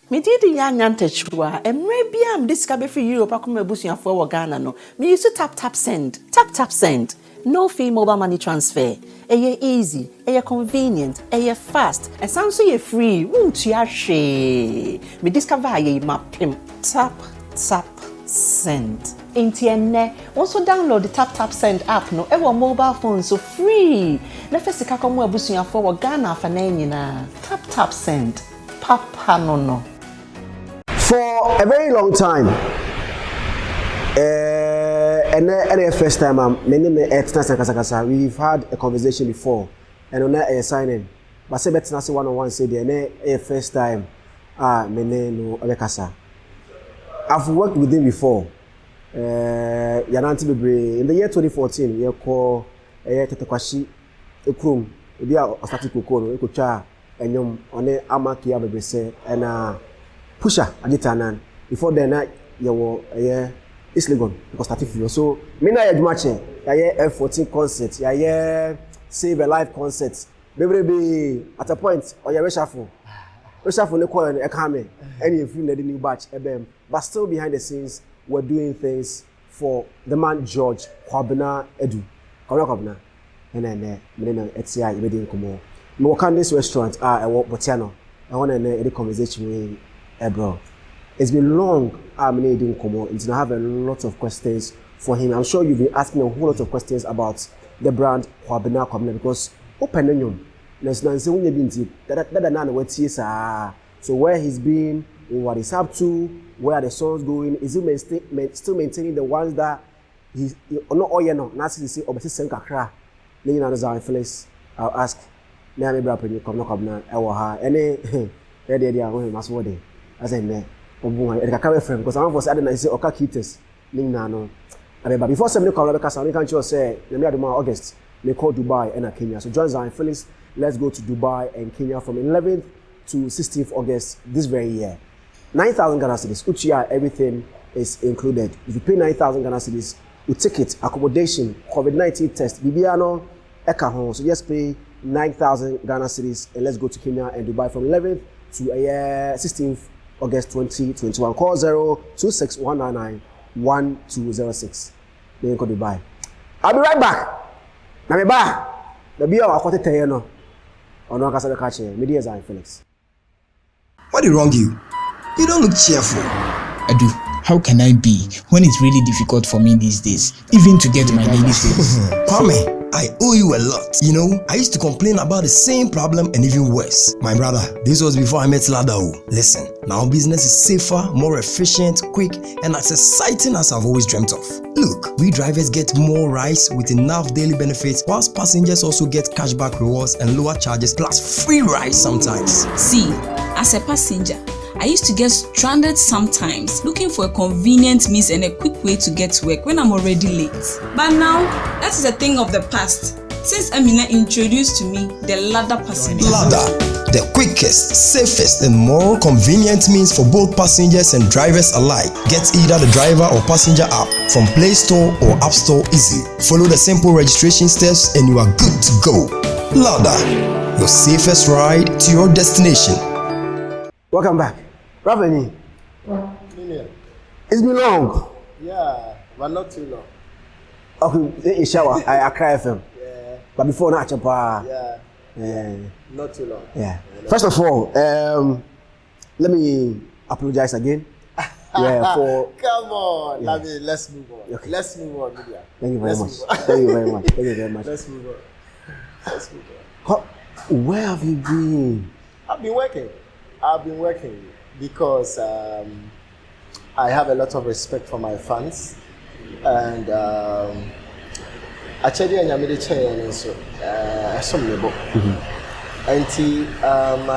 Me did the young antechua, and maybe I'm discovered for Europe. I come a bush and for Ghana. No, me used to tap send, tap send. No fee mobile money transfer. Eye easy, eye convenient, eye fast, and sounds so free. Won't you share? Me discover a map him. Tap send. Intienne. Also download the tap send app. No, ever mobile phone so free. Na first ka come a bush and for Ghana for na. Tap send. Papa no. For a very long time, and the first time we've had a conversation before, and on that signing. But say better say one-on-one say the first time. No I've worked with him before. Yananti Bebre in the year 2014. You call Tetekwashi Ekrum. We are starting to call Ekucha and you on a Amaki Bebre say and Pusha Aditanan. Before then, you were East Legon because started so. Me na yadmache. F14 concerts. Save a live concerts. Baby, at a point, or your reshuffle. Reshuffle the choir and a kame. Any if you need a new batch, but still behind the scenes, we're doing things for the man George Kwabena Kwabena. And then, HCI, we didn't come on. We work on this restaurant, I walk Botiano. I want to have a conversation with bro. It's been long, I'm didn't come on. I have a lot of questions for him. I'm sure you've been asking a whole lot of questions about the brand Kwabena Kwabena because open on there's nothing when you've been that so where he's been, what he's up to, where the songs going, is he still maintaining the ones that he's not all no not to say obviously send kakra then Zionfelix. I'll ask now me brother you come Kwabena ewa any ready there when must what day as in there obu e kakra friend because I'm for say I say oka kites no but before 7 o'clock because I can't just say the month August they call Dubai and Kenya. So join Zionfelix. Let's go to Dubai and Kenya from 11th to 16th August this very year. 9,000 Ghana cedis. Uchia, everything is included. If you pay 9,000 Ghana cedis, you ticket, accommodation, COVID-19 test, Bibiano, Eka home. So just pay 9,000 Ghana cedis and let's go to Kenya and Dubai from 11th to 16th August 2021. Call 026-199-1206. Then you go to Dubai. I'll be right back. Now me ba, the beer I quoted no. Or no kasa catch media Zionfelix. What did wrong you? You don't look cheerful. I do. How can I be when it's really difficult for me these days, even to get my daily sales? Kwame, I owe you a lot. You know, I used to complain about the same problem and even worse. My brother, this was before I met Ladao. Listen, now business is safer, more efficient, quick, and as exciting as I've always dreamt of. Look, we drivers get more rides with enough daily benefits, whilst passengers also get cashback rewards and lower charges plus free rides sometimes. See, as a passenger, I used to get stranded sometimes, looking for a convenient means and a quick way to get to work when I'm already late. But now, that is a thing of the past. Since Amina introduced to me the Ladder passenger. Ladder, the quickest, safest, and more convenient means for both passengers and drivers alike. Get either the driver or passenger app from Play Store or App Store easily. Follow the simple registration steps and you are good to go. Ladder, your safest ride to your destination. Welcome back. Raveni. It's been long. Yeah, but not too long. Okay, shower. I cry FM. Yeah. But before that, Yeah. Not too long. Yeah. First of all, let me apologize again. Yeah, for. Come on, Yeah. let's move on. Okay. Let's move on, media. Thank you very Let's much. move on. Thank you very much. Thank you very much. Let's move on. Let's move on. Where have you been? I've been working because I have a lot of respect for my fans, and actually I made a chair so I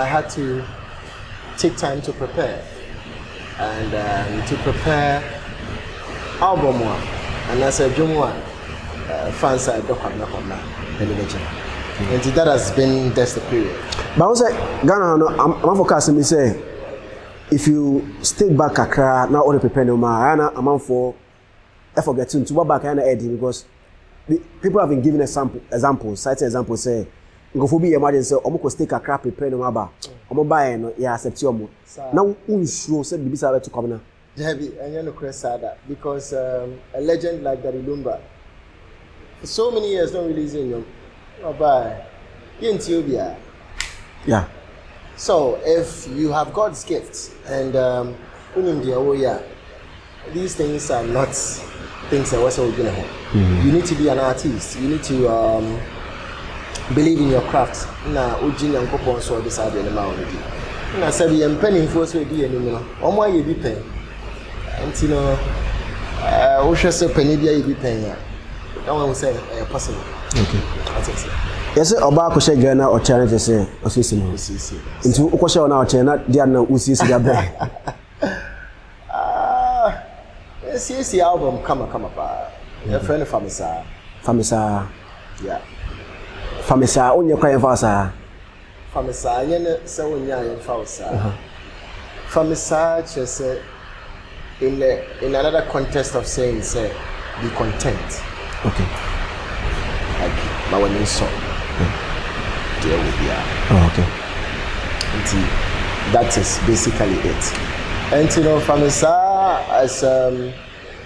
had to take time to prepare and to prepare album one, and as a drum one fans are Kwabena Kwabena. And that has been just the period. But I was like, Ghana, I'm forecasting me say, if you stay back Accra, now only prepare no more, I'm for forgetting to go back and Eddie because people have been giving examples, citing examples, say, Go for be imagine say omo ko stake a crap prepare no aba. Omo buy no ya accept omo. Now unsure say bibi say to come na. Debbie, and you know Cu.rsed because a legend like Daddy Lumba for so many years don't release in them. Oh bye. In Ethiopia. Yeah. So if you have God's gifts and these things are not things that we're going to You need to be an artist. You need to believe in your craft. Na ujin yang kopon so this ade na ma na sabi yem penny for so di anim no. Omo aye bi pen. Enti no wo hwe se penny bi aye bi pen ya. That one will say possible. Okay. That's it. Yes, oba ko she Ghana o challenge say osisi no. Osisi. Nti wo ko she na o chena dia na usisi dia be. Yes, album come pa. Your friend Famisa. Famisa. Yeah. Famisa onye kwa enfasa. Famisa yene se wonya enfasa. Famisa just in another context of saying say be content. Okay. Like but when you saw there will be okay. And that is basically it. And you know Famisa as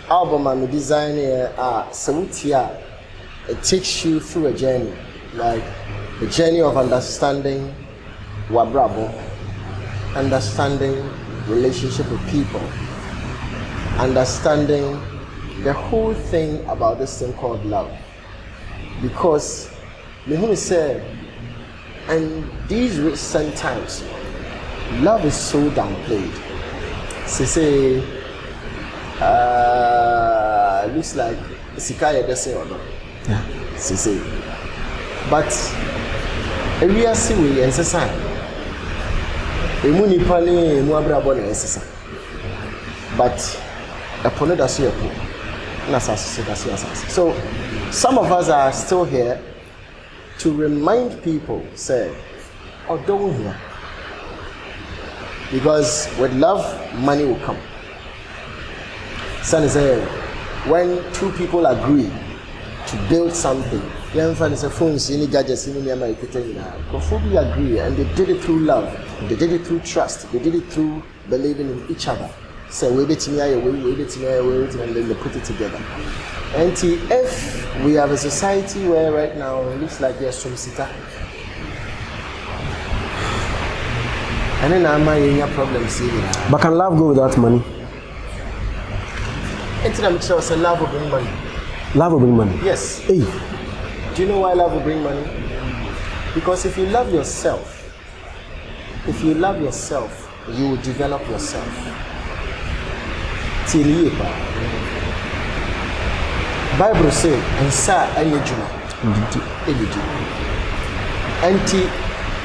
album I'm designing Sautia, it takes you through a journey, like the journey of understanding Wabrabo, understanding relationship with people, understanding the whole thing about this thing called love. Because Mehuni said, and these recent times, love is so downplayed. They say, looks like Sikaya does say or not. Yeah. Say. But we are seeing and say, Emuni Pani, Muabrabon, and say, but upon it, that's your so some of us are still here to remind people, say, oh, don't hear. Because with love, money will come. Son is when two people agree to build something, young friends say phones, any gadgets, any we agree, and they did it through love, they did it through trust, they did it through believing in each other. So we bet me and then they put it together. And if we have a society where right now it looks like there's some sita, and then I'm having problems. But can love go without money? So love will bring money. Love will bring money? Yes. Hey. Do you know why love will bring money? Because if you love yourself, you will develop yourself. Bible says, and sa anyjuma. Anti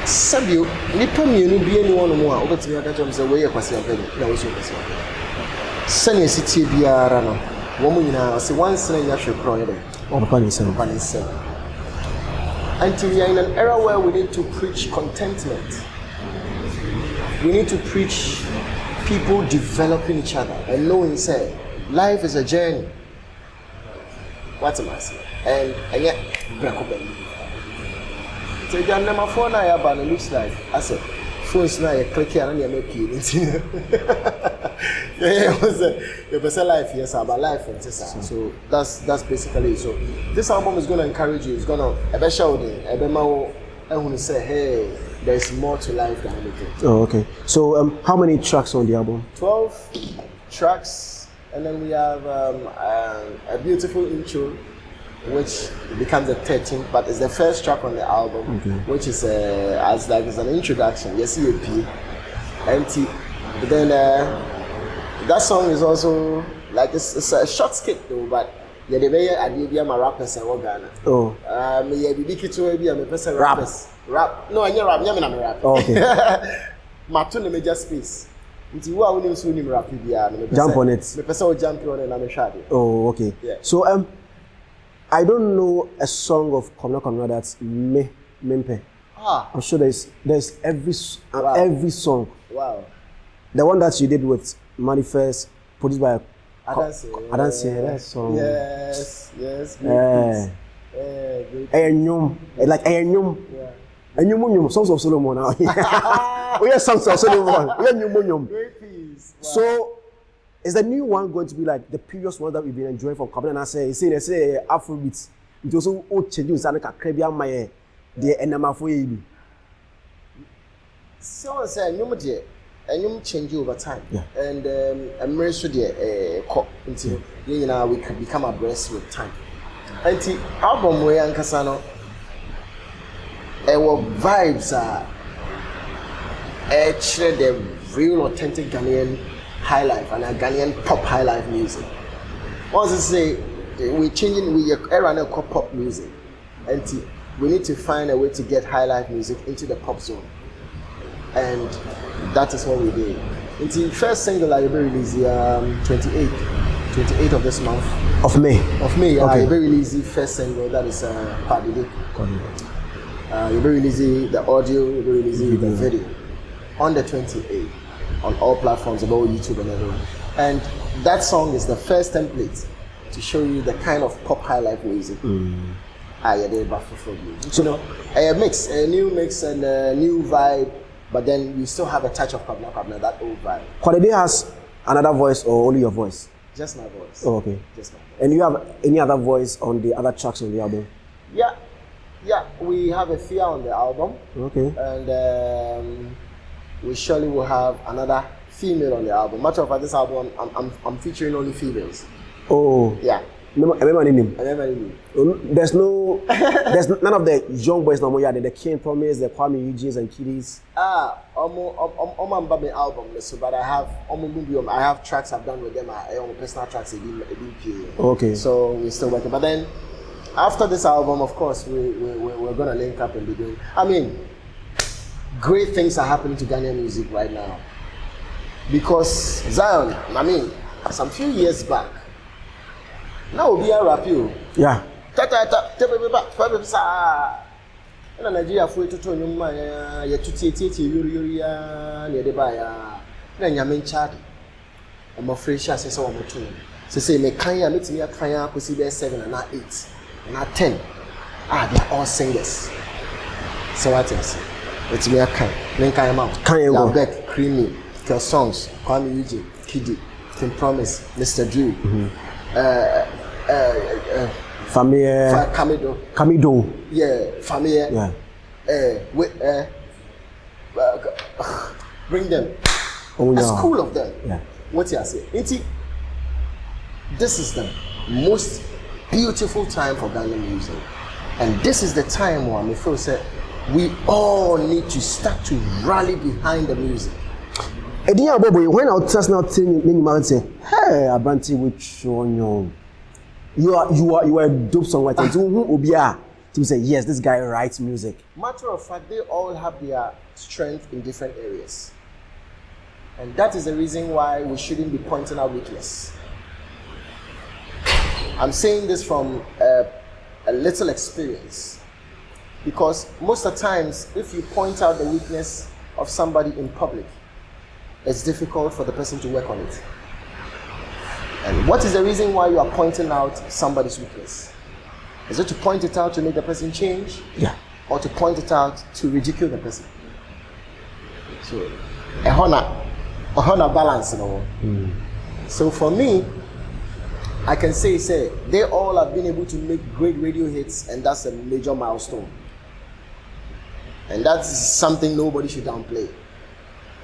sabio nipa mienu bi anyone mo a obetimi aka tell me say we yakwase afani na we so kwase sane sitie biara no wo mo nyina say once na nya hwe pro yede obanisem until we are in an era where we need to preach contentment. We need to preach people developing each other and knowing say life is a journey. What am I saying? And yet break up. So you have my phone now, but it looks like I said phones now you click here and you make it. Yeah, it was a better life, yes, about life and so that's basically it. So this album is gonna encourage you, it's gonna and when you say, hey, there's more to life than anything. Oh, okay. So how many tracks on the album? 12 tracks, and then we have a beautiful intro, which becomes the 13th, but it's the first track on the album, okay, which is as like it's an introduction. Yes, EP, empty. But then that song is also like it's a short skit though, but yeah, the way I did my rappers and Ghana. Oh. Yeah, the big to be a person rappers. Rap. No, I never rap. I'm rap. Oh, okay. Matun the major space. Until you are winning soon rap. Jump on it. The person will jump on and I'm a shadow. Oh, okay. Yeah. So I don't know a song of Kwabena Kwabena that's Mempe. I'm sure there's every song. Wow. The one that you did with Manifest, produced by I don't say that song. Yes. Like Enyum. And you songs of Solomon now. We have songs of Solomon. We have new Great piece. Wow. So, is the new one going to be like the previous one that we've been enjoying from Kwabena? And I say Afrobeats. It also change you Caribbean my the enema for you. So I say new and you change over time. Yeah. And I'm very sure until you know we can become abreast with time. And the album we and Kasano, our vibes are actually the real authentic Ghanaian high life and a Ghanaian pop high life music. Once I say we're changing, we are now called pop music, and we need to find a way to get high life music into the pop zone, and that is what we did. Into the first single I will release 28th of this month Of May. Yeah, Okay. I will release the first single that is Paddy. You will release the audio, you will release the video on the 28th on all platforms, about YouTube and everything. And that song is the first template to show you the kind of pop high life music I did for you. So, you know, a mix, a new mix and a new vibe, but then you still have a touch of Kwabena Kwabena, that old vibe. Kwabena has another voice or only your voice? Just my voice. Oh, okay. Just my voice. And you have any other voice on the other tracks on the album? Yeah, we have a fear on the album. Okay. And we surely will have another female on the album. Matter of fact, this album I'm featuring only females. Oh. Yeah. Remember name? I never knew. There's none of the young boys no more. Yeah, the King Promise, the Kwame Eugenes and Kiddies. On my album, so but I have tracks I've done with them. I own personal tracks. Okay. So we're still working. But then after this album, of course, we're gonna link up and be doing. I mean, great things are happening to Ghanaian music right now because Zion. I mean, some few years back. Now we'll be a rap you. Yeah. In Nigeria, for it to turn your mind, you to take you, near the buyer, then you mean chat. I'm afraid she says so much. So say, me Kanya meet me a Kanya, could see there 7 and not 8 and not 10. They're all singers. So what else? It's me a Kanya. Then Kanya Mount. Kanya go. Beck, Creamy, Kel Songs, Kwame Eugene, Kiddy, Kim Promise, Mr. Drew. Famille. Camido. Yeah, family. Yeah. Bring them. Oh, A yeah. school of them. Yeah. What you say? This is the most beautiful time for Ghanaian music, and this is the time where I feel say we all need to start to rally behind the music. When I was just now telling you, say, hey, Abanti, which one you are a dope songwriter. To say yes, this guy writes music. Matter of fact, they all have their strength in different areas, and that is the reason why we shouldn't be pointing out weakness. I'm saying this from a little experience, because most of the times, if you point out the weakness of somebody in public, it's difficult for the person to work on it. And what is the reason why you are pointing out somebody's weakness? Is it to point it out to make the person change? Yeah. Or to point it out to ridicule the person? So, a honor balance, you know. So for me, I can say they all have been able to make great radio hits, and that's a major milestone. And that's something nobody should downplay.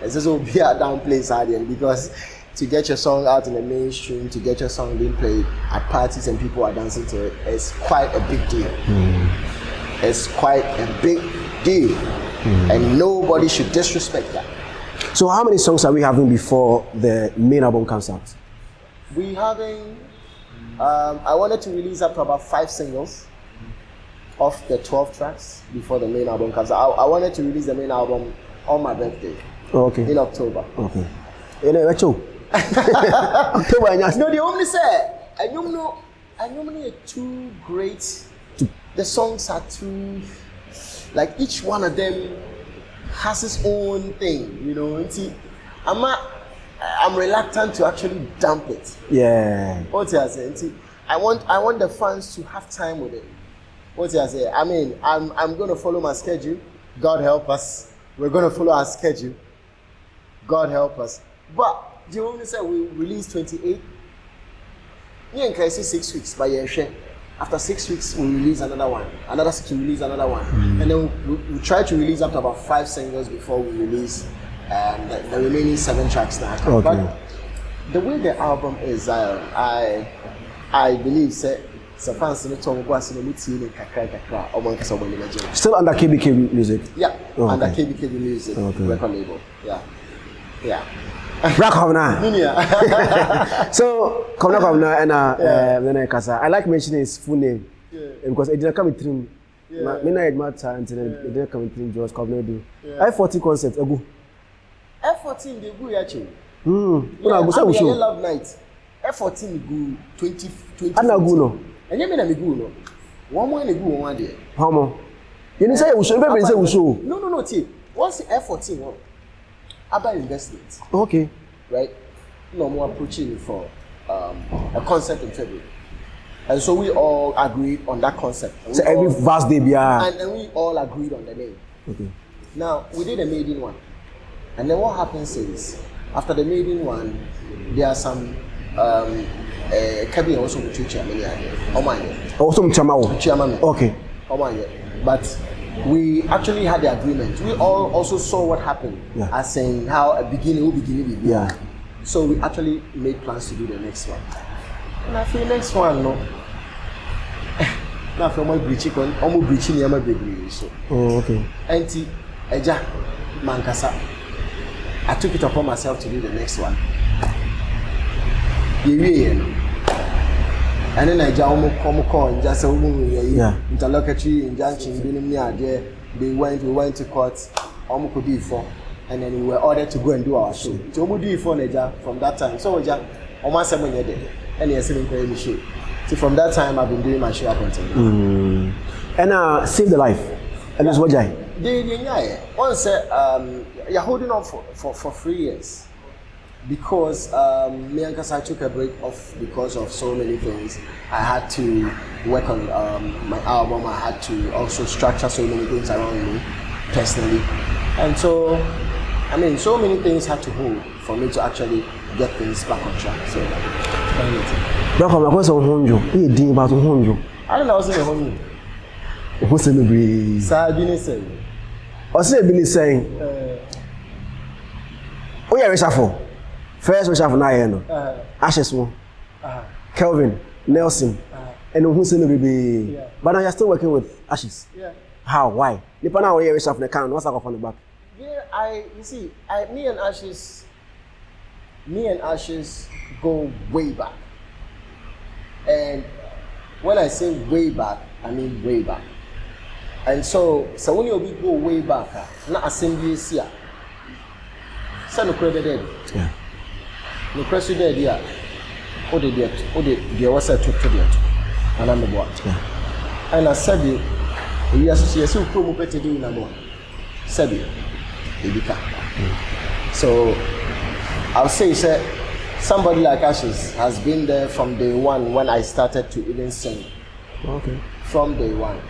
It's just will be a downplay side, because to get your song out in the mainstream, to get your song being played at parties and people are dancing to it, it's quite a big deal. It's quite a big deal. And nobody should disrespect that. So how many songs are we having before the main album comes out? We having, I wanted to release up to about 5 singles of the 12 tracks before the main album comes out. I wanted to release the main album on my birthday. Okay. In October. Okay. October. No, they only say I normally too great. The songs are too, like each one of them has its own thing, you know. I'm reluctant to actually dump it. Yeah. What I say? I want the fans to have time with it. What I say? I mean, I'm gonna follow my schedule. God help us. We're going to follow our schedule. God help us. But the only said we release 28. Yeah, in 6 weeks, but yeah, after 6 weeks, we release another one. Another 6 we release another one. And then we try to release up to about 5 singles before we release the remaining 7 tracks now. Okay. But the way the album is, I believe so fancy no tongue was in the meeting kakra or one person Managerial. Still under KBK music? Yeah, Oh, under okay. KBK music record label. Yeah. Kwabena. So, Kwabena and then I like mentioning his full name because it didn't come in through. Me had my time and it didn't come in through George Kwabena. I-40 concept ago. F14 they go actually. I love night. F14 go 20. I go no. And you mean I go no. One more and go one day. How more? You didn't say we show. Maybe say we show. No. T. Once the F14 one. About investment. Okay. Right? No more approaching for a concept in February. And so we all agreed on that concept. So every vast day, yeah. And then we all agreed on the name. Okay. Now, we did a maiden one. And then what happens is, after the maiden one, there are some Kabi also with chairman. Also chairman. Okay. But we actually had the agreement. We all also saw what happened, as saying how a beginning. Yeah. So we actually made plans to do the next one. And I feel next one, no. Now from my breaching, almost breaching the baby. So. Oh, okay. Auntie, Eja, Mankasa. I took it upon myself to do the next one. And then I just call and just interlocutory injunction. We went to court. And then we were ordered to go and do our show. So we do from that time. So we just almost 7 years. And yes, show. So from that time, I've been doing my show up until now. And save the life. And that's what I. Once you're holding on for 3 years. Because me and Kasa took a break off because of so many things. I had to work on my album. I had to also structure so many things around me personally. And so, I mean, so many things had to hold for me to actually get things back on track. So, I don't know what's in the home. What's the breeze? saying. What's the saying? Oh, yeah, reshuffle. First reshuffle, now, Ashes, Kelvin, Nelson, and who's in the baby. But now you're still working with Ashes. Yeah. How? Why? Depending on where reshuffle the can, what's that on the back? Yeah, me and Ashes go way back. And when I say way back, I mean way back. And so when you go way back, not assembly is here. So no credit there. Yeah. No credit there, yeah. Oh, they was a took to the and I'm the boy. And I said, we associate so promo better doing a more. Sabi, so I'll say, somebody like Ashes has been there from day one when I started to even sing. Okay. From day one.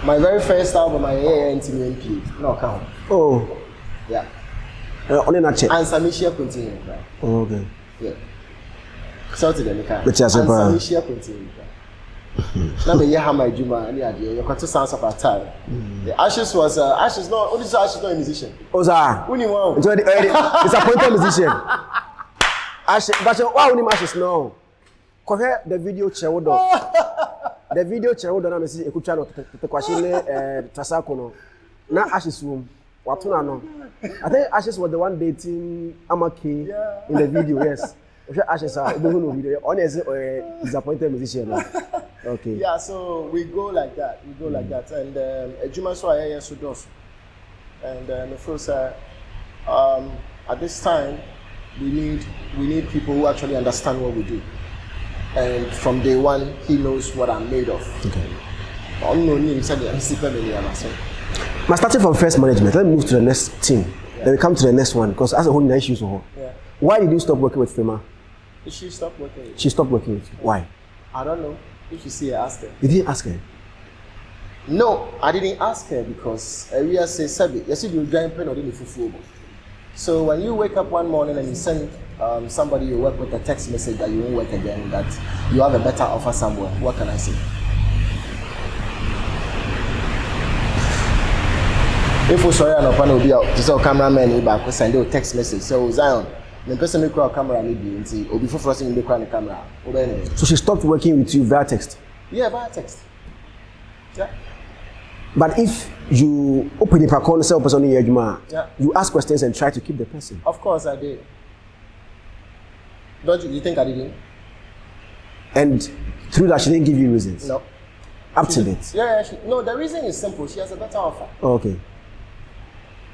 My very first album, my ANTMP, no count. Oh. Yeah. Only not check. And Samishia Kontihene. Oh, okay. Yeah. So to the car. Which is a Samishia Kontihene. Now me hear my Juma and the idea. You got to sounds of our time. The Ashes was Ashes no only Ashes not a musician. Oza. Uni wow. It's a point musician. Ashes, but why only Ashes no? Compare the video chewodo. The video chewodo na me see ekucha no te kwashile Tasako no. Na Ashes room. Watuna no. I think Ashes was the one dating Amaki in the video. Yes. Ashes are no video. Honestly, disappointed musician. Okay. Yeah, so we go like that. And Ejuma so I so does. And the first at this time we need people who actually understand what we do. And from day one he knows what I'm made of. Okay. But starting from first management, let me move to the next team. Then we come to the next one because that's a whole new issue. Yeah. Why did you stop working with Fema? She stopped working. She stopped working with you. Why? I don't know. If you see her, ask her. You didn't ask her? No, I didn't ask her because Ria says, Sabi, you see, you're giant pen or didn't fufu. So when you wake up one morning and you send somebody you work with a text message that you won't work again, that you have a better offer somewhere, what can I say? If you sorry, I'm going to be out, just a cameraman, I send you a text message. So, Zion, the person who crowd camera need you, and see, or before frosting the camera. So she stopped working with you via text? Yeah, via text. Yeah. But if you open the account, sell person in your you ask questions and try to keep the person. Of course I did. Don't you think I didn't? And through that, she didn't give you reasons? No. Up to date? Yeah, no, the reason is simple. She has a better offer. Oh, okay.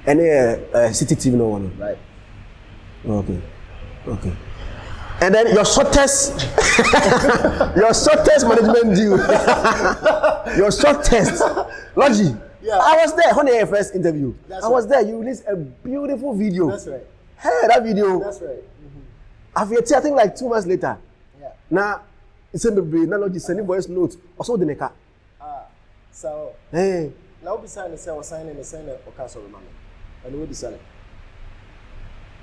And City TV no one? Right. Okay. Okay. And then your shortest management deal. Your shortest. Logi. Yeah. I was there on your first interview. That's I was right. there. You released a beautiful video. That's right. Hey, that video. That's right. I've yet, I think like 2 months later. Yeah. Now, it's in the brain. Now, Logi sending voice notes. Also, the neka. So. Hey. Now, we sign the signing or cancel the money. And we'll be selling.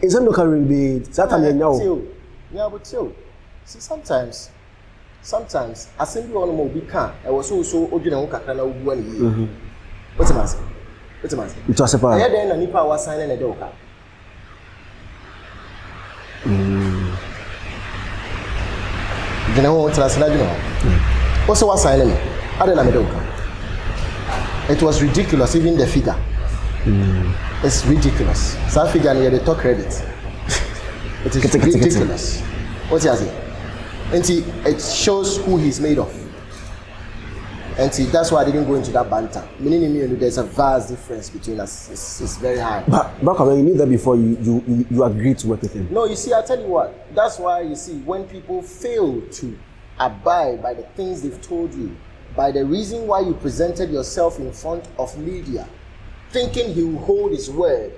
It's not going to be Saturday now. Yeah, but chill. See, sometimes, I send you on a car. I was also ordinary Kakana 1 year. What's the matter? What's the matter? It was a part. I had then a Nipa was signing a doka. You know what I said? Also, was signing. I didn't have a doka. It was ridiculous, even the figure. It's ridiculous. Some figure near the top credit. It is ridiculous. What's he saying? And see, it shows who he's made of. And see, that's why I didn't go into that banter. Meaning, there's a vast difference between us. It's very hard. But Bakama, you knew that before you agreed to work with him. No, you see, I tell you what. That's why you see when people fail to abide by the things they've told you, by the reason why you presented yourself in front of media, thinking he will hold his word,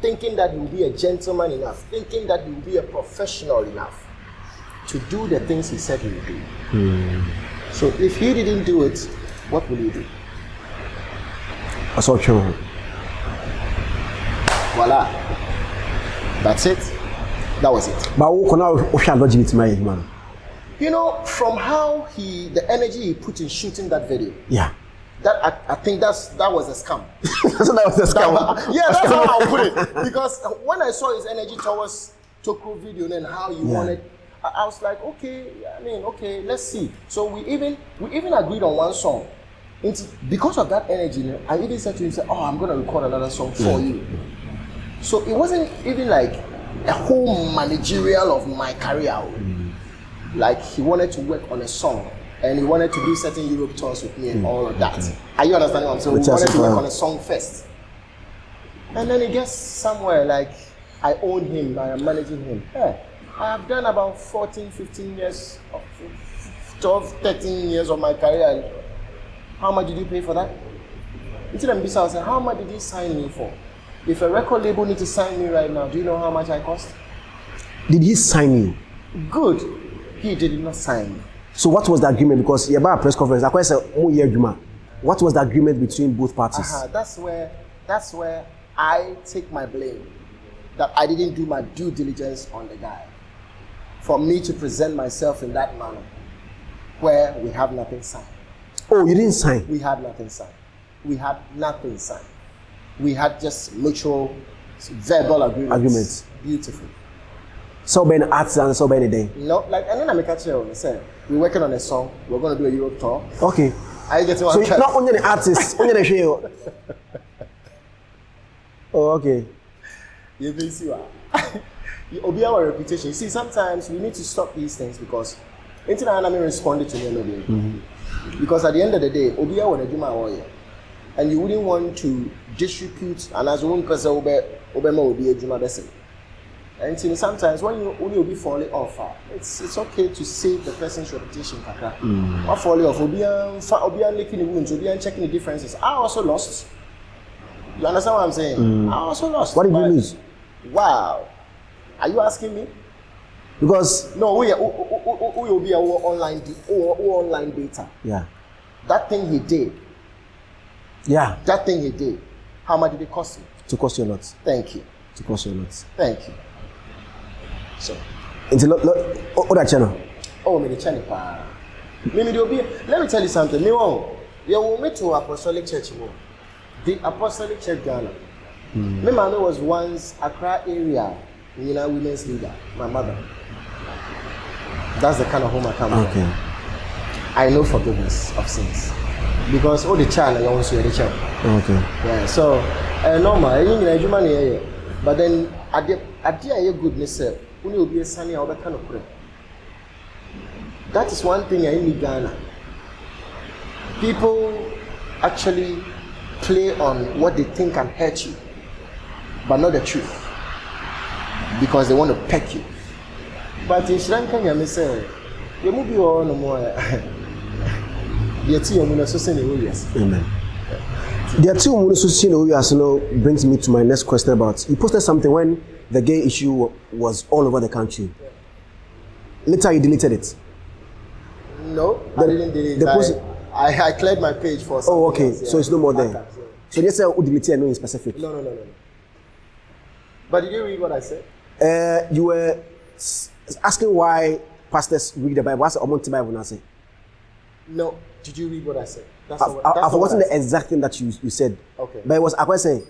thinking that he will be a gentleman enough, thinking that he will be a professional enough to do the things he said he would do. So if he didn't do it, what will he do? That's all true. Voila. That's it. That was it. But who can now logic it, my man? You know, from how the energy he put in shooting that video. Yeah. That I think that was a scam. So that was a scam. Yeah, that's how I'll put it. Because when I saw his energy towards Tokyo video and how he wanted, I was like, okay, let's see. So we even agreed on one song. Because of that energy, I even said to him, I'm going to record another song for you. So it wasn't even like a whole managerial of my career. Like he wanted to work on a song. And he wanted to do certain Europe tours with me and all of that. Are you understanding what I'm saying? We wanted to work on a song first. And then it gets somewhere like I own him, I am managing him. Yeah. I have done about 14, 15 years, 12, 13 years of my career. How much did you pay for that? Until I'm busy, I said, how much did he sign me for? If a record label needs to sign me right now, do you know how much I cost? Did he sign you? Good. He did not sign me. So what was the agreement? Because you have a press conference. What was the agreement between both parties? That's where I take my blame. That I didn't do my due diligence on the guy. For me to present myself in that manner, where we have nothing signed. Oh, you didn't sign? We had nothing signed. We had nothing signed. We had just mutual verbal agreements. Beautiful. So many artists and so many days. No, like, and then I make a chill. Say, we're working on a song. We're going to do a Europe tour. Okay. I get to so not only the artists, only the show. Oh, okay. You see what? It'll be our reputation. You see, sometimes we need to stop these things because Internet responded to me. Because at the end of the day, Obia would do my oil. And you wouldn't want to disrepute and as one person Obama will be a Juma Bessie. And sometimes when you will be falling off, it's okay to save the person's reputation. Or falling off, Obian licking the wounds, Obian checking the differences. I also lost. You understand what I'm saying? I also lost. What did you lose? Wow. Are you asking me? Because no, we will be our online data. Yeah. That thing he did Yeah. That thing he did, how much did it cost you? To cost you a lot. Thank you. To cost you a lot. Thank you. So. Until that channel. Oh, me the channel pa. Let me tell you something. Me will meet to Apostolic Church. The Apostolic Church Ghana. My mother was once Accra area, women's leader. My mother. That's the kind of home I come from. Okay. I know forgiveness of sins because all the child I want to the child. Okay. Yeah. So normal. But then I did goodness. Only will be a sunny or kind of prayer. That is one thing in Ghana. People actually play on what they think can hurt you, but not the truth, because they want to peck you. But in Sri Lanka, you say, you move your own more. Amen. There are two Munusu brings me to my next question about you posted something when the gay issue was all over the country. Later you deleted it. No, I didn't delete it. I cleared my page for something. Oh, okay. Else, yeah. So it's no more there. Backup, yeah. So you say who deleted no in specific? No. But did you read what I said? You were asking why pastors read the Bible. What's the amount of Bible now say? No. Did you read what I said? I've forgotten the exact thing that you said. Okay. But it was, I say,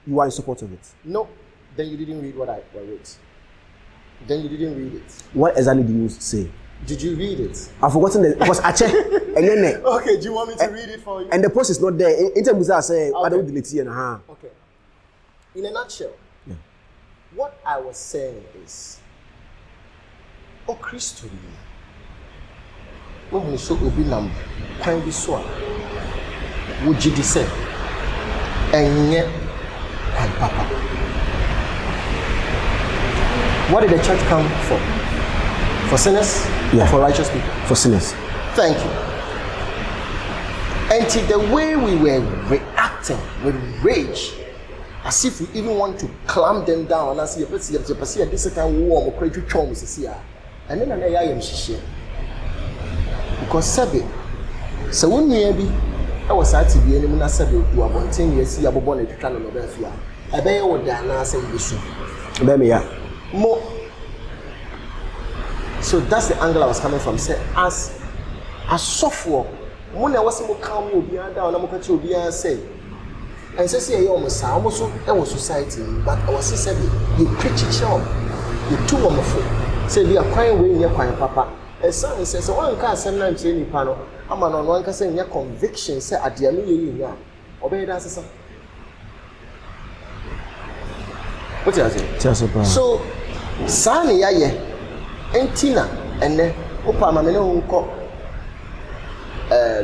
you are in support of it. No. Then you didn't read what I wrote. Then you didn't read it. What exactly did you say? Did you read it? I've forgotten the because I checked and then okay, do you want me to read it for you? And the post is not there. In terms of I say, I don't delete it. Okay. In a nutshell, what I was saying is, oh Christo, when we saw Obinam, can be so, would you say, and yet, and Papa. What did the church come for? For sinners? Yeah. Or for righteous people? For sinners. Thank you. And the way we were reacting with rage, as if we even want to clamp them down, and I see this kind warm or crazy charm is here. And then I am share. Because Sabi, so when maybe I was at the end of Sabi to about 10 years, I was born to Channel of Belfia. I bet you would dare say this. More. So that's the angle I was coming from. Say, as a software, when I was more calm, you'll be down, I'm going to be say. And say, you almost our society, but I was saying, you preach it, you too wonderful. Say, we are crying way in your crying, Papa. And son says, so one can't send them to any panel. I'm on one can say, your conviction, say, at the end, obey that. What is it? So, Sani, and Tina, and then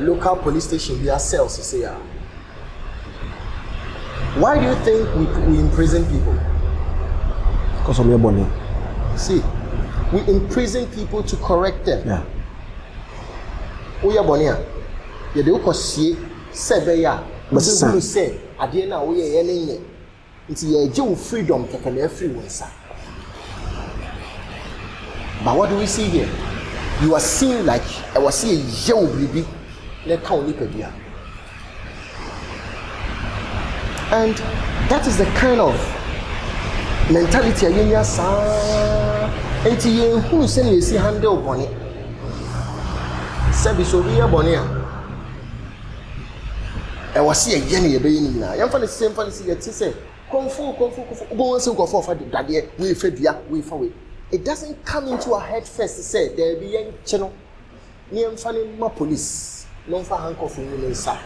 local police station, we are cells, you say. Why do you think we imprison people? Because of your money. See, we imprison people to correct them. Yeah. We are bonia. You do see, Sebeya, but you say, Adiana, we are any. It's your freedom to can everyone, sir. But what do we see here? You are seeing like I was seeing a young baby, let count Nipedia. And that is the kind of mentality I hear, sir. And you who send you see handle bonnet. Service over here, bonnet. I was seeing a Jenny baby now. I'm for the same fancy that say, Kung Fu, go and say, go for that year, we fed ya, we for it. It doesn't come into our head first to say there be a channel near funny my police, no for handcuff in the side.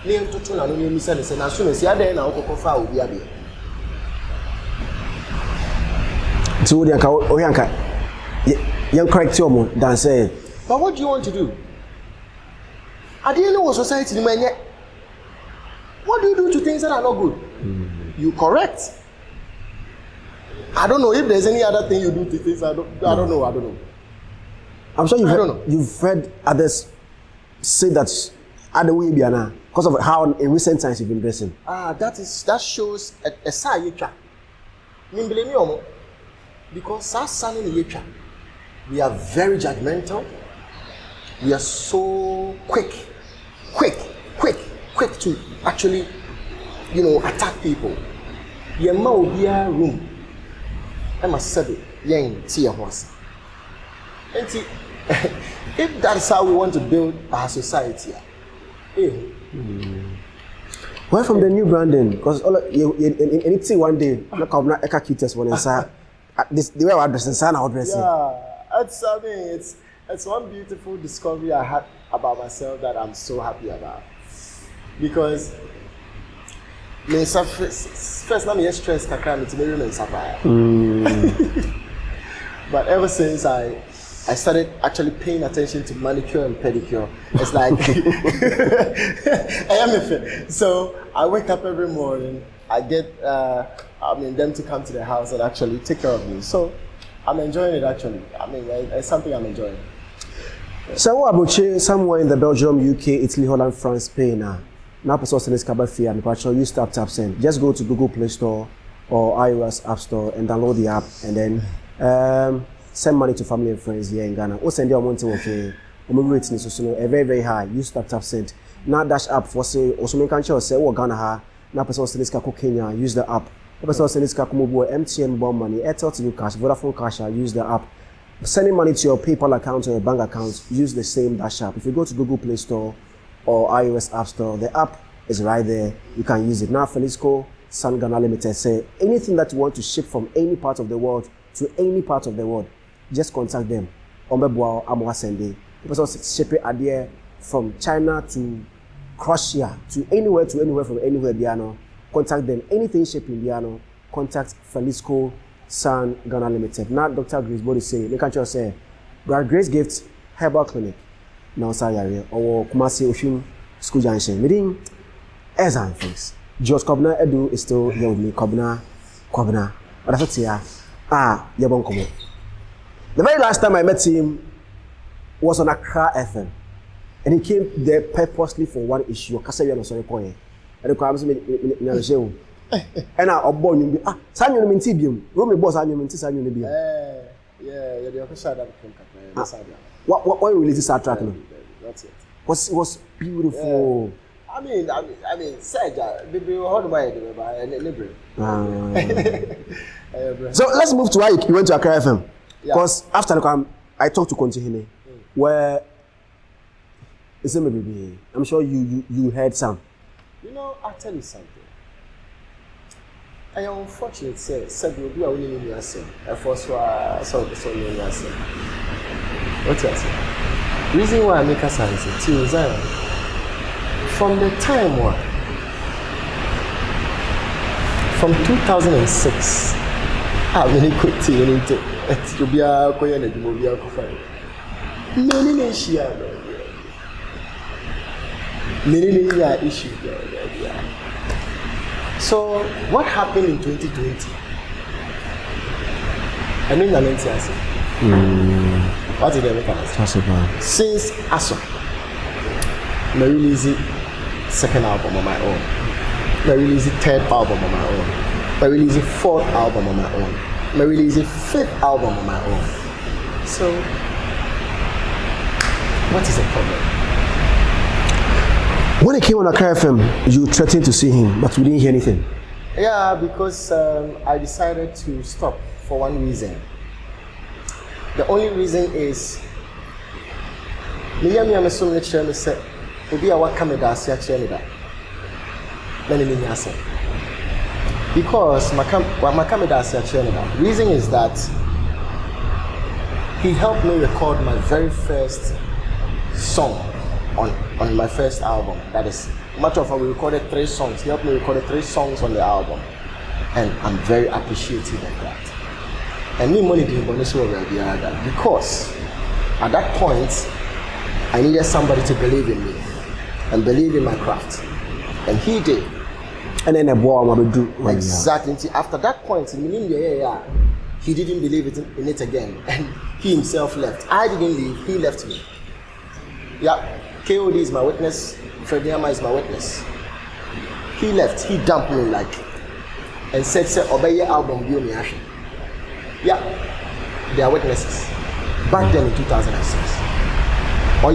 Near to tuna, no miss and as soon as you're there now, go for will be a bit. So, Oyanka, young correct your than say. But what do you want to do? I didn't know what society man yet. What do you do to things that are not good? You correct. I don't know if there's any other thing you do to things. I don't know. I'm sure you've heard others say that other way now because of how in recent times you've been dressing. That shows a side yetra. Because our son in the yetra, we are very judgmental. We are so quick quick to actually, attack people. Your mouth will be a room. I must say it. Yang see a horse. And see, if that's how we want to build our society, Where from the new branding? Because anything one day, I'm not a cutest one inside. This the way I dress inside, I dress. Yeah, it's one beautiful discovery I had about myself that I'm so happy about. Because first now me stress kakra to me sapa. But ever since I started actually paying attention to manicure and pedicure, it's like I am a fan. So I wake up every morning, I get them to come to the house and actually take care of me. So I'm enjoying it actually. It's something I'm enjoying. So what about you somewhere in the Belgium, UK, Italy, Holland, France, Spain now person send this Kabafi and actually use TapTapSend. Just go to Google Play Store or iOS App Store and download the app and then send money to family and friends here in Ghana. Or send your money to okay. Rating is also very, very high. Use TapTapSend. Now dash app for say also make country say oh Ghana ha now person send this Kenya use the app. Person send this Mobile MTN bomb money, Airtel to cash, Vodafone cash use the app. Sending money to your PayPal account or your bank account, use the same dash app. If you go to Google Play Store or iOS App Store, the app is right there. You can use it. Now, Felisco San Ghana Limited say anything that you want to ship from any part of the world to any part of the world, just contact them. Ombebwa Amwa Sende. People ship it idea from China to Croatia to anywhere from anywhere. Biano. Contact them. Anything shipping Biano, contact Felisco San Ghana Limited. Now, Dr. Grace Body say, they can't just say, Brad Grace Gift Herbal Clinic. Now, sorry, or Kumasi Oshun School Junction. Meeting Zionfelix. George Kwabena Edu is still here with me. Kwabena. But that's here. Yabon Komo. The very last time I met him was on Accra FM. And he came there purposely for one issue. Kasabi no sorry point. And the crowd me and I born you Sanyo Mintibium. Romy boss Sanyo Minti Sanyo Bium. Yeah, the official that came. What release that track? That's it. Was beautiful. I mean, Saja, baby, how do I do it? So let's move to why you went to Accra FM. Because after the camp, I talked to Kontihene, where it's a baby. I'm sure you heard some. I'll tell you something. I am unfortunate, said you'll be a winning in your son. I foresee in your son. What's that? Reason why I make a sense to Zion. From the time from 2006, I really quit to be a Korean and movie. Many issues. So, what happened in 2020? I mean, I meant to say. What did I make a since ASO, I released second album on my own. I released third album on my own. I released fourth album on my own. I released fifth album on my own. So, what is the problem? When he came on Accra FM, you threatened to see him, but we didn't hear anything. Yeah, because I decided to stop for one reason. The only reason is, Miyami Amesom lecturer said, "Obi awa kameda asia chenida." Because makameda asia chenida. Reason is that he helped me record my very first song on my first album. That is, much of we recorded 3 songs. He helped me record 3 songs on the album, and I'm very appreciative of that. And me money didn't because at that point I needed somebody to believe in me and believe in my craft, and he did. And then a boy would do exactly. After that point, he didn't believe in it again, and he himself left. I didn't leave. He left me. Yeah. KOD is my witness, Frediama is my witness. He left, he dumped me and said, obey your album, you me. Yeah, they are witnesses. Back then in 2006. I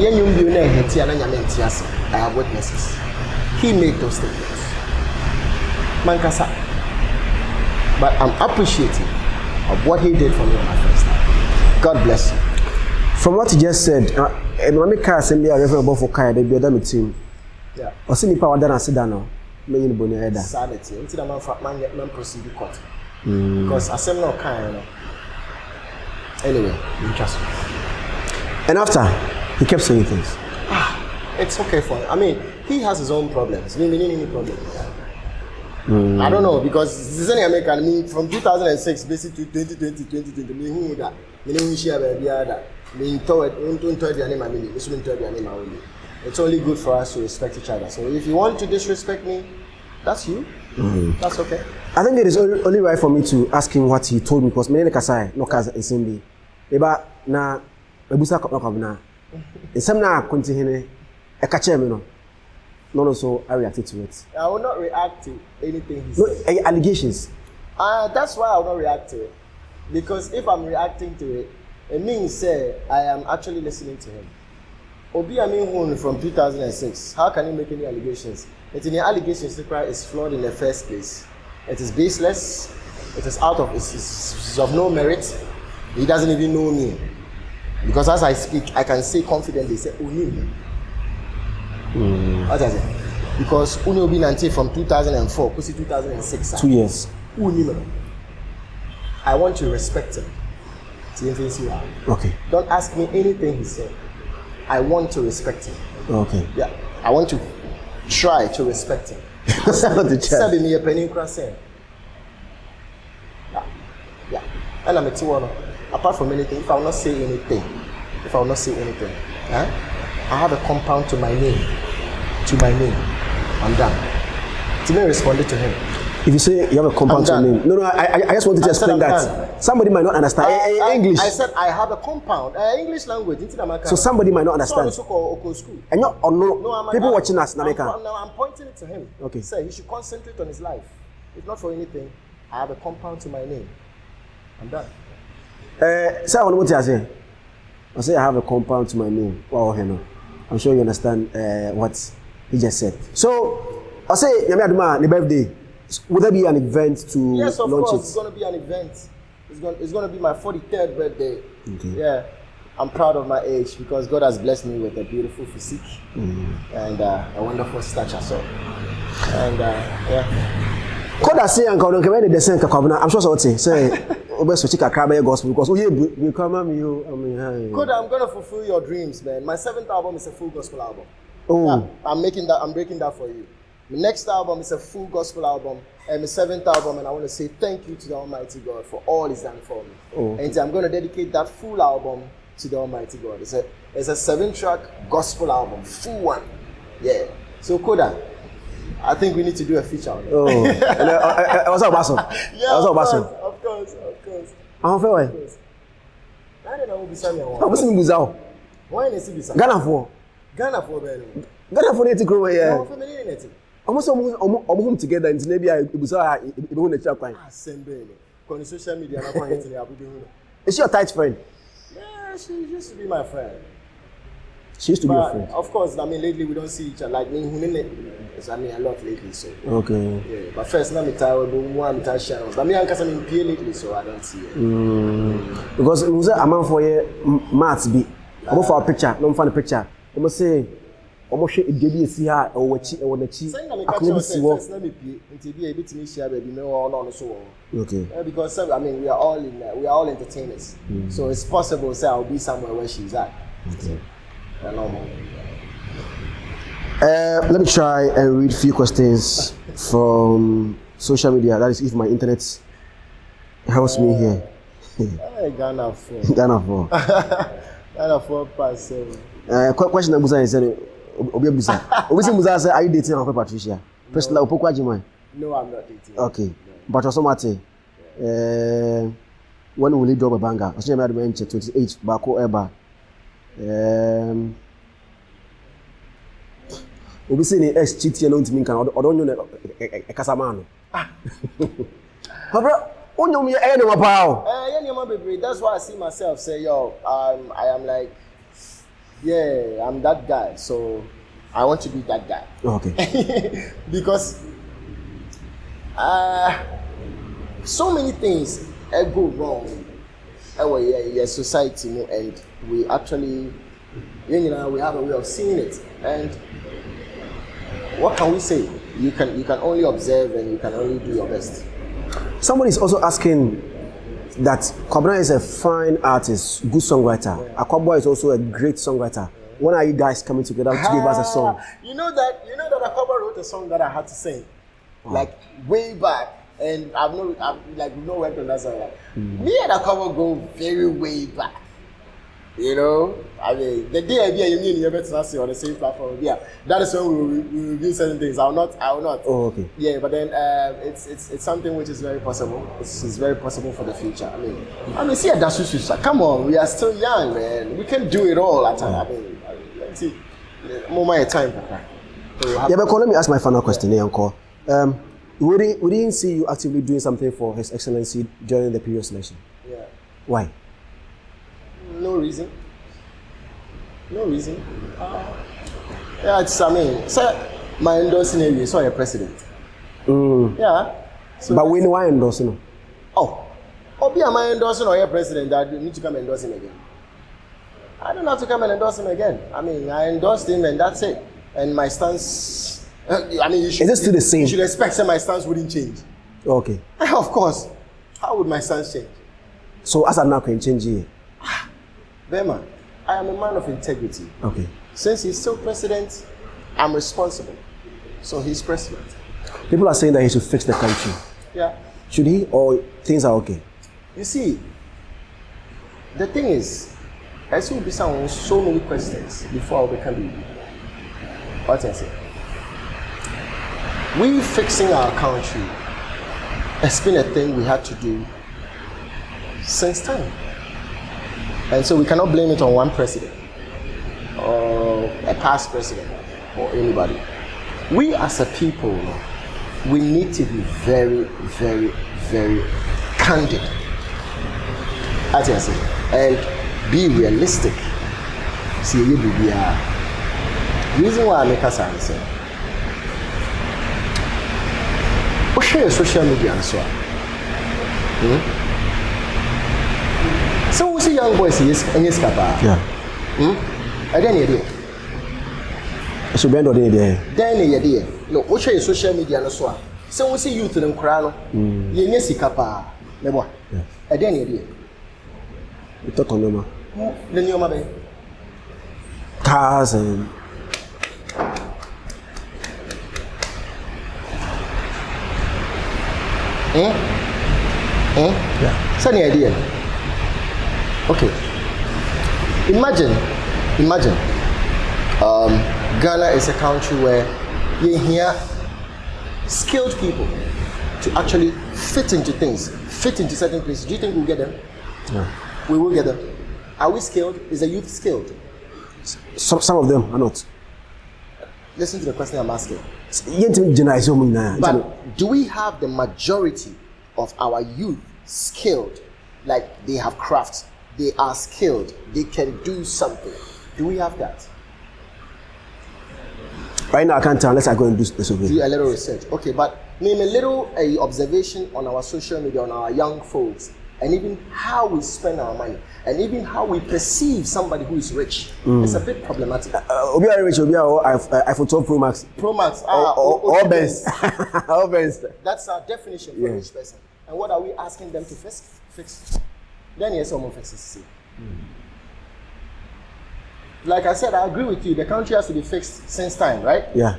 have witnesses. he made those statements. Mankasa. But I'm appreciative of what he did for me on my first time. God bless you. From what you just said, and when I car assembly are reverend for Kaya, they be done with him. Yeah. Or see me power than I sit down now. Many bony header. Sanity. Until the man proceed to court. Because assembly no kind. Anyway, interesting. And after, he kept saying things. It's okay for him. I mean, he has his own problems. Any problem. I don't know, because this is America. I mean, from 2006 basically to 2020, me who that, me who share baby that, me told the name I mean, this one told the name I only. It's only good for us to respect each other. So if you want to disrespect me, that's you. That's okay. I think it is only right for me to ask him what he told me, because me kasai no kaza assembly. Eba na ebusa Kwabena. Nsem na Kontihene e ka che me no. No, so I reacted to it. I will not react to anything he no, says. Allegations. That's why I will not react to it. Because if I'm reacting to it, it means I am actually listening to him. Obi Amin from 2006, how can he make any allegations? It's in the allegations is flawed in the first place. It is baseless. It is it's of no merit. He doesn't even know me. Because as I speak, I can say confidently, say, Unim. What is it? Because Unio been until from 2004, 2006. 2 years. I want to respect him. Okay. Don't ask me anything he said. I want to respect him. Okay. Yeah. I want to try to respect him. Yeah. And I'm a Tiwano. Apart from anything, if I will not say anything, I have a compound to my name. I'm done. Timmy responded to him. If you say you have a compound to your name, no, I just wanted to explain that. Somebody might not understand English. I said I have a compound, English language. So somebody might not understand. And you're people watching us, I'm pointing it to him. Okay. Say he should concentrate on his life. If not for anything, I have a compound to my name. I'm done. Say what you say. I say I have a compound to my name. Wow, I'm sure you understand what he just said. So I say, Yami the birthday. Would there be an event to launch it? Yes, of course. It's going to be an event. It's going to be my 43rd birthday. Okay. Yeah, I'm proud of my age because God has blessed me with a beautiful physique and a wonderful stature. So, and yeah. Could I say, Uncle, Kwabena? I'm sure so. Say, gospel because we come on Could I'm going to fulfill your dreams, man. My 7th album is a full gospel album. Oh, yeah, I'm breaking that for you. My next album is a full gospel album, and my 7th album, and I want to say thank you to the Almighty God for all He's done for me. Oh, okay. And I'm going to dedicate that full album to the Almighty God. It's a 7-track gospel album, full one. Yeah. So Koda, I think we need to do a feature on it. Oh, what's up, Basso? Yeah, of course. Ahuofe. I don't know who beside me. What's in Buzao? Why is it beside? Ghana for baby. Ghana for native grow here. Almost home together and maybe I won't let you same baby. On social media, is she your tight friend? Yeah, she used to be my friend. She used to be your friend. Of course, I mean lately we don't see each other like me. I mean a lot lately, so. Okay. Yeah, but first now I'm tired, but me and Kasam in PA lately, so I don't see it. Because a man for your maths be. I'm for a picture, no find a picture. I must say. Almost it gave you see her or what she or the cheese. I couldn't see what. Let me be a bit to me share baby no on so. Okay. Because I mean we are all entertainers. So it's possible say I'll be somewhere where she's at. Okay. Normal. Let me try and read a few questions from social media. That is if my internet helps me here. Ghana 4 /7. Question number is Obiabusa. Obiabusa say, are you dating Ahuofe Patricia? Personally, Opoko Ajimai. No, I'm not dating. Okay. But also Mate. When will you drop a banger? I see you made 28 Bako Eba. Obisi ni ex cheat here no ntimi kan odonyo na Kasamano. Papa, onyo me e no pa o. Baby, that's why I see myself say, yo, I am like, yeah, I'm that guy. So I want to be that guy. Okay. Because so many things go wrong in society, and we actually, we have a way of seeing it. And what can we say? You can only observe and you can only do your best. Somebody is also asking that Kwabena is a fine artist, good songwriter. Akwabena is also a great songwriter. When are you guys coming together to give us a song? You know that Akwabena wrote a song that I had to sing, like way back, and I've no worked on that song. Me and Akwabena go very way back. You know, I mean, the day you mean you're better to on the same platform. Yeah, that is when we review certain things. I will not. Oh, okay. Yeah, but then it's something which is very possible. It's very possible for the future. I mean, see, come on, we are still young, man. We can do it all at time. I mean, let's see, more time. Yeah, but let me ask my final question, Uncle. We didn't see you actively doing something for His Excellency during the previous election. Yeah. Why? No reason. Yeah, sir, my endorsing area, so you're president. Yeah. So but we know why endorsing. Be my endorsing or your president that you need to come endorse him again. I don't have to come and endorse him again. I mean, I endorsed him and that's it. And my stance, you should. Is it still the same? You should expect that my stance wouldn't change. Okay. Of course. How would my stance change? So as I'm now can change it. Bema, I am a man of integrity. Okay. Since he's still president, I'm responsible. So he's president. People are saying that he should fix the country. Yeah. Should he, or things are okay? You see, the thing is, I still be someone so many questions before I become leader. What I say? We fixing our country has been a thing we had to do since time. And so we cannot blame it on one president or a past president or anybody. We as a people, we need to be very, very, very candid, as I say, and be realistic. See, you be reason why I make us answer. What share social media answer? So we see young boys in his capa. Yeah. I don't know. So bend on there. Then you no, what share social media no so. So we see youth in crowd. You need capa. Nebo. I don't know. You talk on them. Then you mabe. Cars and. Yeah. Sunny idea. Okay. Imagine, Ghana is a country where you hear skilled people to actually fit into things, fit into certain places. Do you think we'll get them? Yeah. We will get them. Are we skilled? Is the youth skilled? Some of them are not. Listen to the question I'm asking. But do we have the majority of our youth skilled? Like they have crafts, they are skilled, they can do something. Do we have that? Right now I can't tell unless I go and do the survey. Do a little research. Okay, but name a little observation on our social media, on our young folks, and even how we spend our money, and even how we perceive somebody who is rich. It's a bit problematic. Obi are rich, Obi are iPhone 12 Pro Max. Pro Max, or best. Or best. That's our definition for a rich person. And what are we asking them to fix? Then yes, someone fixes. Like I said, I agree with you. The country has to be fixed since time, right? Yeah.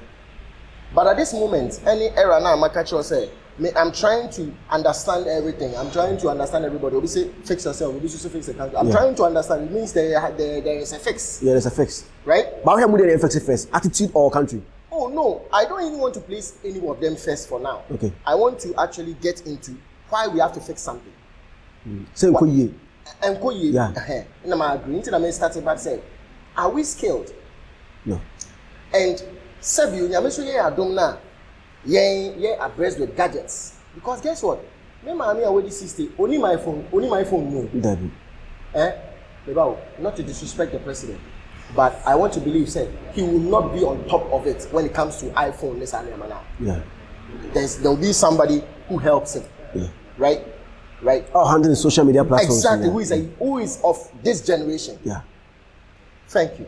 But at this moment, any era now, Makacho say, I'm trying to understand everything. I'm trying to understand everybody. We say, fix yourself. We should fix the country. I'm trying to understand. It means there is a fix. Yeah, there's a fix. Right? But how would they fix it first? Attitude or country? Oh, no. I don't even want to place any of them first for now. Okay. I want to actually get into why we have to fix something. Same Koye. And Koye. Yeah. And I'm agreeing to the starting back saying, are we skilled? No. And Sebi, you mentioned you are done now. Yeah, abreast with gadgets. Because guess what? Me mama already 60. Only my phone no. David. Not to disrespect the president. But I want to believe, say, he will not be on top of it when it comes to iPhone, this and that. Yeah. There'll be somebody who helps him. Yeah. Right? Handling social media platforms. Exactly. Who is of this generation. Yeah. Thank you.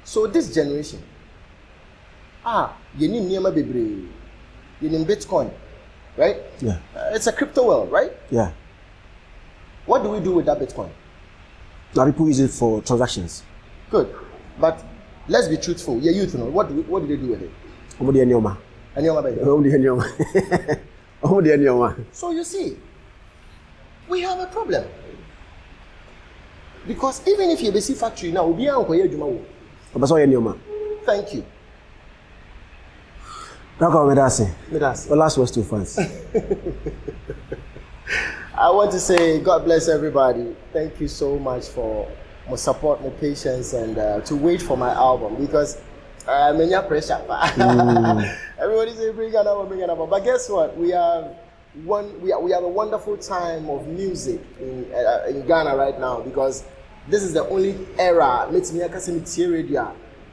So this generation, you need Niyama Bebre, you need Bitcoin, right? Yeah. It's a crypto world, right? Yeah. What do we do with that Bitcoin? Now people use it for transactions. Good. But let's be truthful. You're youth, what do they do with it? So you see, we have a problem. Because even if you're a busy factory now, we'll be thank you. The last words to fans. I want to say God bless everybody. Thank you so much for my support, my patience, and to wait for my album because I'm in your pressure. Everybody say bring an album. But guess what? We have a wonderful time of music in Ghana right now because this is the only era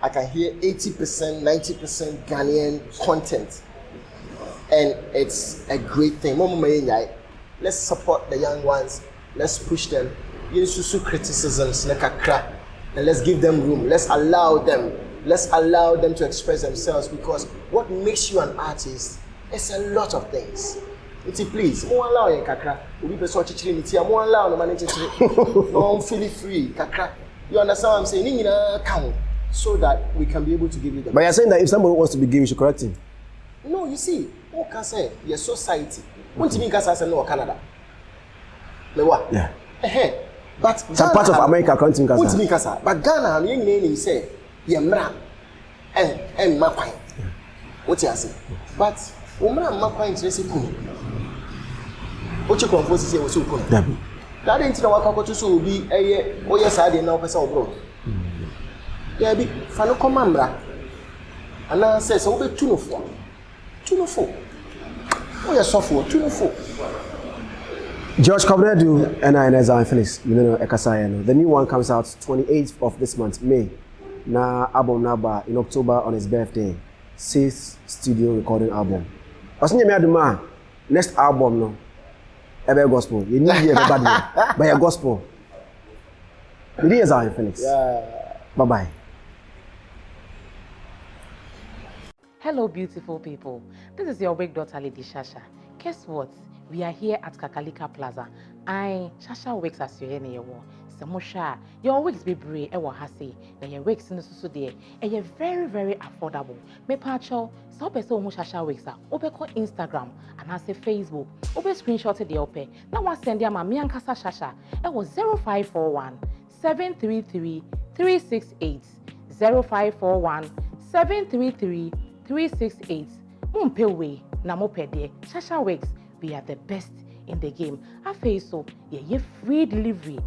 I can hear 80%, 90% Ghanaian content, and it's a great thing. Let's support the young ones. Let's push them. Use criticisms, and let's give them room. Let's allow them to express themselves because what makes you an artist is a lot of things. Please, more allow you kakra. We be so chichiri more allow no manage chichiri. No feel free kakra. You understand what I'm saying? Count so that we can be able to give you the. But you're saying that if somebody wants to be gay, you should correct him. No, you see, what can say? Your society. What you mean? Say no Canada. Yeah. But some part of America counting Canada. What you mean? But Ghana, you say, mra and makwai. What you say? But umra makwai interest kuni. What you compose say was so kuni. That ain't no waka to so be yes I dey now person abroad. Yeah be fano komambra. Ana say so be 204. 204. Oh yes software 204. George Kwabena and Zionfelix, Ekasaya. The new one comes out 28th of this month, May. Na album naba in October on his birthday. 6th studio recording album. Next album no. Ebe gospel. You need hear bad but your gospel. You need Zionfelix. Yeah. Bye bye. Hello, beautiful people. This is your wake daughter, Lady Shasha. Guess what? We are here at Kakalika Plaza. Shasha Wakes as you hear your war. Samosha, your wigs be brave, ewa hasi. Then your wigs in the susu there. And you're very, very affordable. Me pacho, so beso mo Shasha Wakes up. Ope ko Instagram and I say Facebook. Ope screenshot the ope. Now I send ya mami ankasa Shasha. It was 0541 733 368 0541 733 368. Mumpe we na mo pede. Shasha Wakes, we are the best in the game. Afe so ye free delivery.